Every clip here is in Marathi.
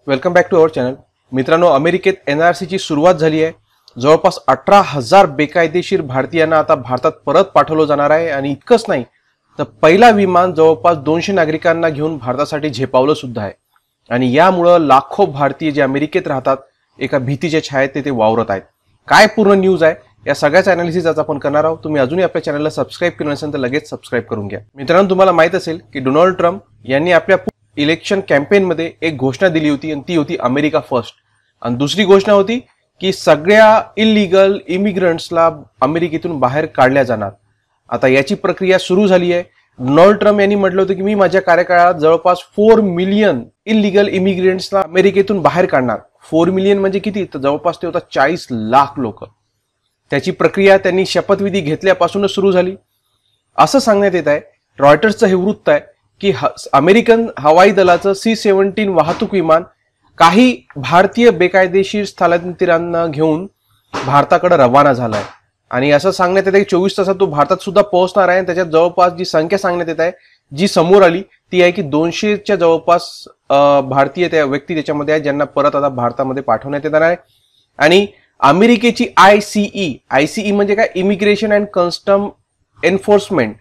Welcome back to our channel. मित्रांनो, अमेरिकेत NRCची सुरुवात झाली आहे. जवळपास 18,000 बेकायदेशीर भारतीयांना आता भारतात परत पाठवलं जाणार आहे. आणि इतकंच नाही तर पहिला विमान जवळपास 200 नागरिकांना घेऊन भारतासाठी झेपावलं सुद्धा आहे. आणि यामुळे लाखो भारतीय जे अमेरिकेत राहतात एका भीतीच्या छायेत ते वावरत आहेत. काय पूर्ण न्यूज आहे या सगळ्याच अनालिसिस आज आपण करणार आहोत. तुम्ही अजूनही आपल्या चॅनलला सबस्क्राईब केलं नसेल तर लगेच सबस्क्राईब करून घ्या. मित्रांनो, तुम्हाला माहित असेल की डोनाल्ड ट्रम्प यांनी आपल्या इलेक्शन कॅम्पेन मध्ये एक घोषणा दिली होती आणि ती होती अमेरिका फर्स्ट. आणि दुसरी घोषणा होती की सगळ्या इलिगल इमिग्रंट्सला अमेरिकेतून बाहेर काढल्या जाणार. आता याची प्रक्रिया सुरू झाली आहे. डोनाल्ड ट्रम्प यांनी म्हटलं होतं की मी माझ्या कार्यकाळात जवळपास 4 मिलियन इलिगल इमिग्रंट्सला अमेरिकेतून बाहेर काढणार. 4 मिलियन म्हणजे किती? तर जवळपास ते होता 40 लाख लोक. त्याची प्रक्रिया त्यांनी शपथविधी घेतल्यापासूनच सुरू झाली असं सांगण्यात येत आहे. रॉयटर्सचं हे वृत्त आहे की अमेरिकन हवाई दलाचं C-17 वाहतूक विमान काही भारतीय बेकायदेशीर स्थलांतरितांना घेऊन भारताकडे रवाना झालाय. आणि असं सांगण्यात येत आहे की 24 तासात तो भारतात सुद्धा पोहोचणार आहे. त्याच्यात जवळपास जी संख्या सांगण्यात येत आहे जी समोर आली ती आहे की 200च्या जवळपास भारतीय त्या व्यक्ती त्याच्यामध्ये आहेत ज्यांना परत आता भारतामध्ये पाठवण्यात येणार आहे. आणि अमेरिकेची ICE म्हणजे काय, इमिग्रेशन अँड कस्टम एन्फोर्समेंट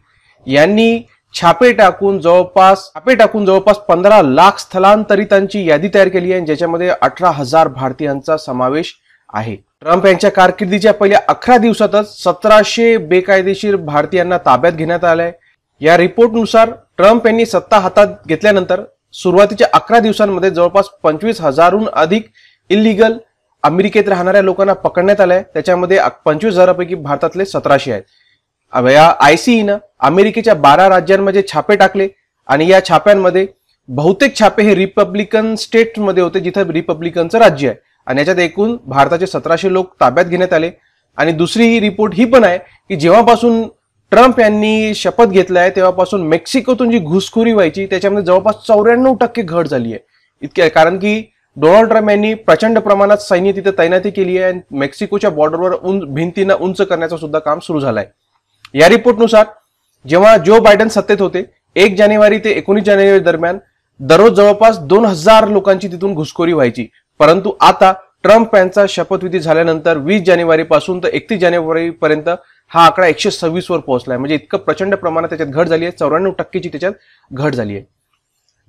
यांनी छापे टाकून जवळपास 15 लाख स्थलांतरितांची यादी तयार केली आहे ज्याच्यामध्ये 18,000 भारतीयांचा समावेश आहे. ट्रम्प यांच्या कारकिर्दीच्या पहिल्या 11 दिवसातच 1700 बेकायदेशीर भारतीयांना ताब्यात घेण्यात आलंय. या रिपोर्टनुसार ट्रम्प यांनी सत्ता हातात घेतल्यानंतर सुरुवातीच्या 11 दिवसांमध्ये जवळपास 25,000हून अधिक इलिगल अमेरिकेत राहणाऱ्या लोकांना पकडण्यात आलंय. त्याच्यामध्ये 25,000पैकी भारतातले 1700 आहेत. या ICEनं अमेरिकेच्या 12 राज्यांमध्ये छापे टाकले आणि या छाप्यांमध्ये बहुतेक छापे हे रिपब्लिकन स्टेटमध्ये होते जिथे रिपब्लिकनचं राज्य आहे. आणि याच्यात एकूण भारताचे 1700 लोक ताब्यात घेण्यात आले. आणि दुसरी रिपोर्ट ही पण आहे की जेव्हापासून ट्रम्प यांनी शपथ घेतलाय तेव्हापासून मेक्सिकोतून जी घुसखोरी व्हायची त्याच्यामध्ये जवळपास 94% घट झाली आहे. इतके कारण की डोनाल्ड ट्रम्प यांनी प्रचंड प्रमाणात सैन्य तिथे तैनाती केली आहे आणि मेक्सिकोच्या बॉर्डरवर भिंतींना उंच करण्याचं सुद्धा काम सुरू झालंय. या रिपोर्टनुसार जेव्हा जो बायडन सत्तेत होते 1 जानेवारी ते 19 जानेवारी दरम्यान दररोज जवळपास 2,000 लोकांची तिथून घुसखोरी व्हायची. परंतु आता ट्रम्प यांचा शपथविधी झाल्यानंतर 20 जानेवारी पासून तर 31 जानेवारी पर्यंत हा आकडा 126 वर पोहोचलाय. म्हणजे इतकं प्रचंड प्रमाणात त्याच्यात घट झाली आहे. 94%ची त्याच्यात घट झाली आहे.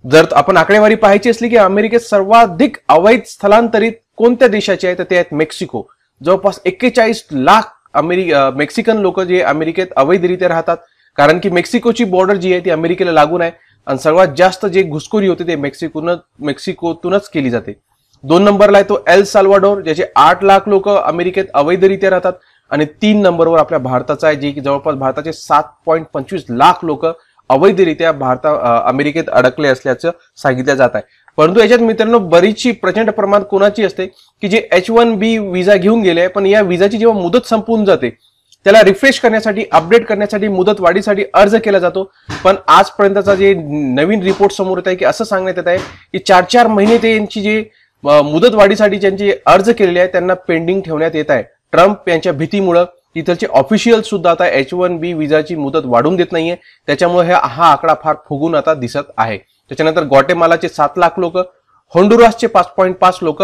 जर आपण आकडेवारी पाहायची असली की अमेरिकेत सर्वाधिक अवैध स्थलांतरित कोणत्या देशाचे आहे तर ते आहेत मेक्सिको. जवळपास 41 लाख मेक्सिकन लोक जे अमेरिकेत अवैधरित्या राहतात. कारण की मेक्सिकोची बॉर्डर जी आहे ती अमेरिकेला लागून आहे आणि सर्वात जास्त जे घुसखोरी होते ते मेक्सिकोतूनच केली जाते. 2 नंबरला आहे तो एल साल्वाडोर ज्याचे 8 लाख लोक अमेरिकेत अवैधरित्या राहतात. आणि 3 नंबरवर आपल्या भारताचा आहे जे की जवळपास भारताचे 7.25 लाख लोक अवैधरित्या अमेरिकेत अडकले असल्याचं सांगितलं जात आहे. परंतु याच्यात मित्रांनो बरीचशी प्रचंड प्रमाणात कोणाची असते की जे H-1B विजा घेऊन गेले पण या विजाची जेव्हा मुदत संपून जाते त्याला रिफ्रेश करण्यासाठी अपडेट करण्यासाठी मुदत वाढीसाठी अर्ज केला जातो. पण आजपर्यंतचा जे नवीन रिपोर्ट समोर येत आहे की असं सांगण्यात येत आहे की 4 महिने ते यांची जे मुदत वाढीसाठी ज्यांचे अर्ज केलेले आहेत त्यांना पेंडिंग ठेवण्यात येत आहे. ट्रम्प यांच्या भीतीमुळे तिथलचे ऑफिशियल सुद्धा आता H-1B विजाची मुदत वाढून देत नाहीये. त्याच्यामुळे हा आकडा फार फुगून आता दिसत आहे. त्याच्यानंतर ग्वाटेमालाचे 7 लाख लोक, होंडुरासचे 5.5 लोक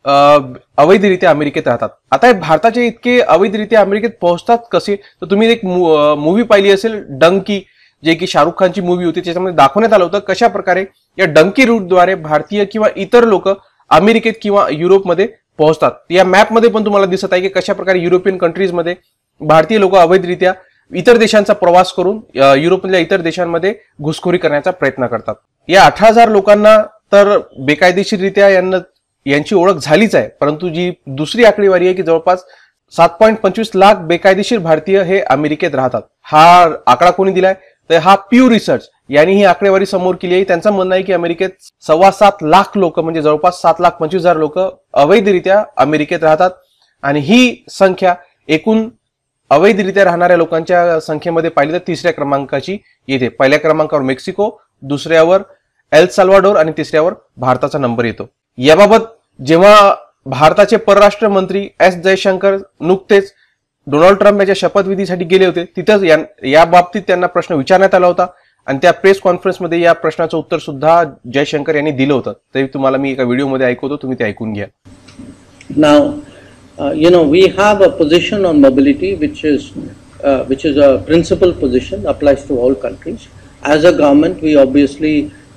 अवैधरित्या अमेरिकेत राहतात. आता भारताचे इतके अवैधरित्या अमेरिकेत पोहोचतात कसे तर तुम्ही एक मूवी पाहिली असेल डंकी, जे की शाहरुख खानची मूवी होती. त्याच्यामध्ये दाखवण्यात आलं होतं कशा प्रकारे या डंकी रूटद्वारे भारतीय किंवा इतर लोक अमेरिकेत किंवा युरोपमध्ये पोहोचतात. या मॅपमध्ये पण तुम्हाला दिसत आहे की कशा प्रकारे युरोपियन कंट्रीजमध्ये भारतीय लोक अवैधरित्या इतर देशांचा प्रवास करून युरोपमधल्या इतर देशांमध्ये घुसखोरी करण्याचा प्रयत्न करतात. या 18,000 लोकांना तर बेकायदेशीररित्या यांची ओळख झालीच आहे. परंतु जी दुसरी आकडेवारी आहे की जवळपास 7.25 लाख बेकायदेशीर भारतीय हे अमेरिकेत राहतात. हा आकडा कोणी दिलाय तर हा प्यू रिसर्च यांनी ही आकडेवारी समोर केली आहे. त्यांचं म्हणणं आहे की अमेरिकेत 7.25 लाख लोक म्हणजे जवळपास 7,25,000 लोक अवैधरित्या अमेरिकेत राहतात. आणि ही संख्या एकूण अवैधरित्या राहणाऱ्या लोकांच्या संख्येमध्ये पाहिली तर 3ऱ्या क्रमांकाची येते. पहिल्या क्रमांकावर मेक्सिको, दुसऱ्यावर एल साल्वाडोर आणि तिसऱ्यावर भारताचा नंबर येतो. याबाबत जेव्हा भारताचे परराष्ट्र मंत्री S जयशंकर नुकतेच डोनाल्ड ट्रम्प यांच्या शपथविधीसाठी गेले होते तिथंच या बाबतीत त्यांना प्रश्न विचारण्यात आला होता आणि त्या प्रेस कॉन्फरन्समध्ये या प्रश्नाचं उत्तर सुद्धा जयशंकर यांनी दिलं होतं. ते तुम्हाला मी एका व्हिडिओमध्ये ऐकवतो, तुम्ही ते ऐकून घ्या. Now, we have a position on mobility which is a principal position, applies to all countries. As a government, we obviously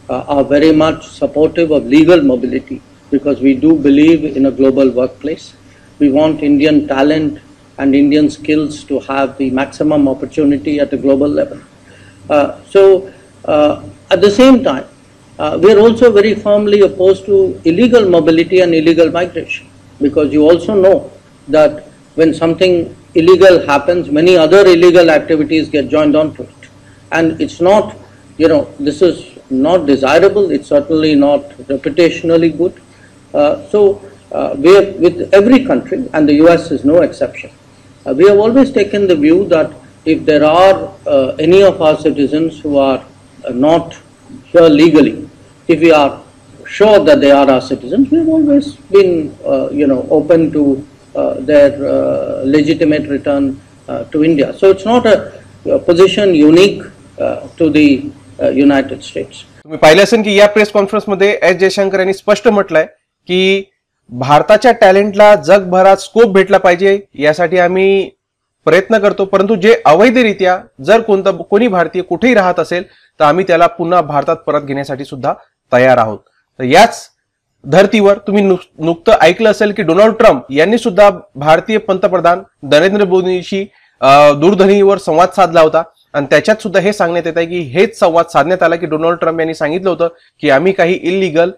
are very much supportive of legal mobility because we do believe in a global workplace. We want Indian talent and Indian skills to have the maximum opportunity at a global level. At the same time, we are also very firmly opposed to illegal mobility and illegal migration, because you also know that when something illegal happens, many other illegal activities get joined onto it. And it's not, this is not desirable, it's certainly not reputationally good. We have, with every country, and the US is no exception, we have always taken the view that if there are any of our citizens who are not here legally, if we are sure that they are our citizens, we have always been, open to their legitimate return to India. So it's not a position unique to the United States. तुम्ही पाहिलं असेल की या प्रेस कॉन्फरन्समध्ये एस जयशंकर यांनी स्पष्ट म्हटलंय की भारताच्या टॅलेंटला जगभरात स्कोप भेटला पाहिजे, यासाठी आम्ही प्रयत्न करतो, परंतु जे अवैधरित्या जर कोणी भारतीय कुठेही राहत असेल तर आम्ही त्याला पुन्हा भारतात परत घेण्यासाठी सुद्धा तयार आहोत. तर याच धर्तीवर तुम्ही नुकतं ऐकलं असेल की डोनाल्ड ट्रम्प यांनी सुद्धा भारतीय पंतप्रधान नरेंद्र मोदींशी दूरध्वनीवर संवाद साधला होता आणि त्याच्यात सुद्धा हे सांगण्यात येत आहे की हेच संवाद साधण्यात आला की डोनाल्ड ट्रम्प यांनी सांगितलं होतं की आम्ही काही इलिगल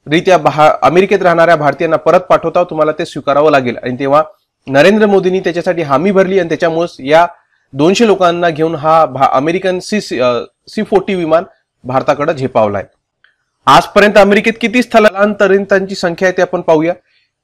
रित्या अमेरिकेत राहणाऱ्या भारतीयांना परत पाठवतो, तुम्हाला ते स्वीकारावं लागेल. आणि तेव्हा नरेंद्र मोदींनी त्याच्यासाठी हमी भरली आणि त्याच्यामुळे या 200 लोकांना घेऊन हा अमेरिकन C-40 विमान भारताकडे झेपावलाय. आजपर्यंत अमेरिकेत किती स्थलांतरितांची संख्या आहे ते आपण पाहूया.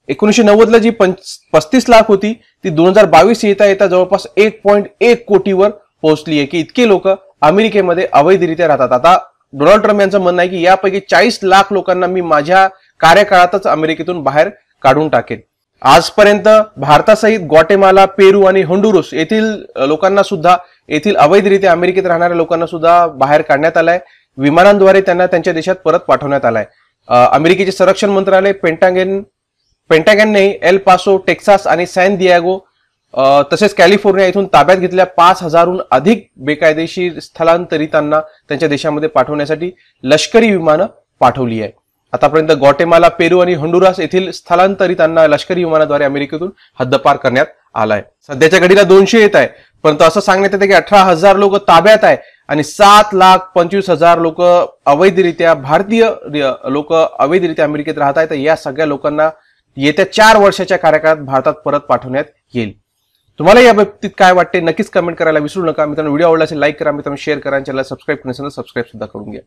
1990 ला जी 35 लाख होती ती 2022 येता येता जवळपास 1.1 कोटीवर पोहोचली आहे की इतके लोक अमेरिकेमध्ये अवैधरित्या राहतात. आता डोनाल्ड ट्रम्प यांचं म्हणणं आहे की यापैकी 40 लाख लोकांना मी माझ्या कार्यकाळातच अमेरिकेतून बाहेर काढून टाकेन. आजपर्यंत भारतासहित ग्वाटेमाला, पेरू आणि होंडुरस येथील लोकांना सुद्धा, येथील अवैधरित्या अमेरिकेत राहणाऱ्या लोकांना सुद्धा बाहेर काढण्यात आलाय. विमानांद्वारे त्यांना त्यांच्या देशात परत पाठवण्यात आलाय. अमेरिकेचे संरक्षण मंत्रालय पेंटागनने एल पासो, टेक्सास आणि सॅन दियागो तसेच कॅलिफोर्निया येथून ताब्यात घेतलेल्या 5,000हून अधिक बेकायदेशीर स्थलांतरितांना त्यांच्या देशामध्ये पाठवण्यासाठी लष्करी विमानं पाठवली आहे. आतापर्यंत ग्वाटेमाला, पेरू आणि होंडुरास येथील स्थलांतरितांना लष्करी विमानाद्वारे अमेरिकेतून हद्दपार करण्यात आलाय. सध्याच्या घडीला 200 येत आहे, परंतु असं सांगण्यात येतं की 18,000 लोक ताब्यात आहे आणि 7,25,000 लोक अवैधरित्या, भारतीय लोक अवैधरित्या अमेरिकेत राहत आहेत. या सगळ्या लोकांना येत्या 4 वर्षाच्या कार्यकाळात भारतात परत पाठवण्यात येईल. तुम्हाला या बाबतीत काय वाटते नक्कीच कमेंट करायला विसरू नका. मित्रांनो, व्हिडिओ आवडला असेल लाईक करा, मित्रांनो शेअर करा, चॅनलला सबस्क्राईब करून सबस्क्राईब सुद्धा करून घ्या.